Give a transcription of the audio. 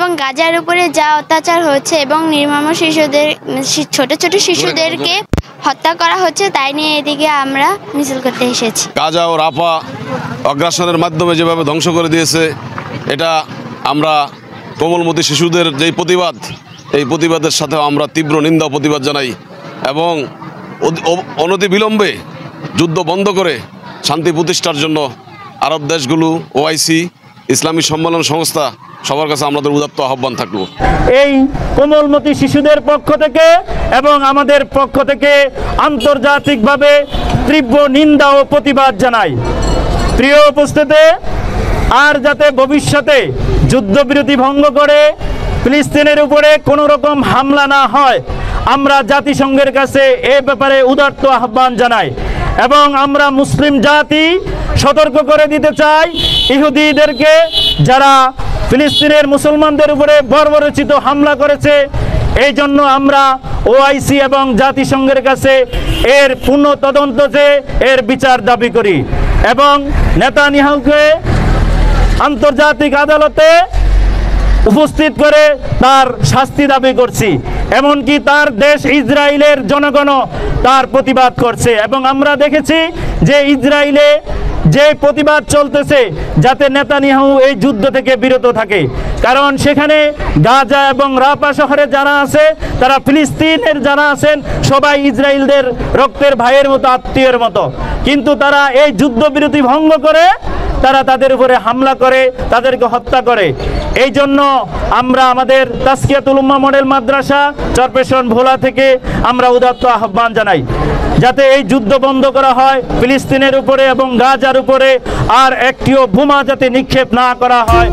এবং গাজার উপরে যা অত্যাচার হচ্ছে এবং নির্মম শিশুদের ছোট ছোট শিশুদেরকে হত্যা করা হচ্ছে তাই নিয়ে এদিকে আমরা মিছিল করতে এসেছি। গাজা ও রাফা অগ্রাসনের মাধ্যমে যেভাবে ধ্বংস করে দিয়েছে, এটা আমরা কোমলমতি শিশুদের যেই প্রতিবাদ, এই প্রতিবাদের সাথেও আমরা তীব্র নিন্দা ও প্রতিবাদ জানাই এবং অনতিবিলম্বে যুদ্ধ বন্ধ করে শান্তি প্রতিষ্ঠার জন্য আরব দেশগুলো, ওআইসি, ইসলামী সম্মেলন সংস্থা সবার কাছে আমাদের উদাত্ত আহ্বান থাকলো। এই কোমলমতি শিশুদের পক্ষ থেকে এবং আমাদের পক্ষ থেকে আন্তর্জাতিকভাবে তীব্র নিন্দা ও প্রতিবাদ জানাই। প্রিয় উপস্থিতি, আর যাতে ভবিষ্যতে যুদ্ধবিরতি ভঙ্গ করে ফিলিস্তিনের উপরে কোনো রকম হামলা না হয়, আমরা জাতিসংঘের কাছে এ ব্যাপারে উদাত্ত আহ্বান জানাই এবং আমরা মুসলিম জাতি সতর্ক করে দিতে চাই ইহুদিদেরকে, যারা ফিলিস্তিনের মুসলমানদের উপরে বর্বরোচিত হামলা করেছে। এই জন্য আমরা ওআইসি এবং জাতিসংঘের কাছে এর পূর্ণ তদন্ত চেয়ে এর বিচার দাবি করি এবং নেতানিয়াহুকে আন্তর্জাতিক আদালতে উপস্থিত করে তার শাস্তি দাবি করছি। এমনকি তার দেশ ইসরায়েলের জনগণও তার প্রতিবাদ করছে এবং আমরা দেখেছি যে ইসরায়েলে যে প্রতিবাদ চলতেছে যাতে নেতানিয়াহু এই যুদ্ধ থেকে বিরত থাকে, কারণ সেখানে গাজা এবং রাফা শহরে যারা আছে তারা ফিলিস্তিনের যারা আছেন সবাই ইসরায়েলদের রক্তের ভাইয়ের মতো, আত্মীয়ের মতো, কিন্তু তারা এই যুদ্ধবিরতি ভঙ্গ করে তারা তাদের উপরে হামলা করে, তাদেরকে হত্যা করে। এই জন্য আমরা আমাদের তাসকিয়াতুল উম্মাহ মডেল মাদ্রাসা চরপেশন ভোলা থেকে আমরা উদাত্ত আহ্বান জানাই যাতে এই যুদ্ধ বন্ধ করা হয়, ফিলিস্তিনের উপরে এবং গাজার উপরে আর একটিও বোমা যাতে নিক্ষেপ না করা হয়।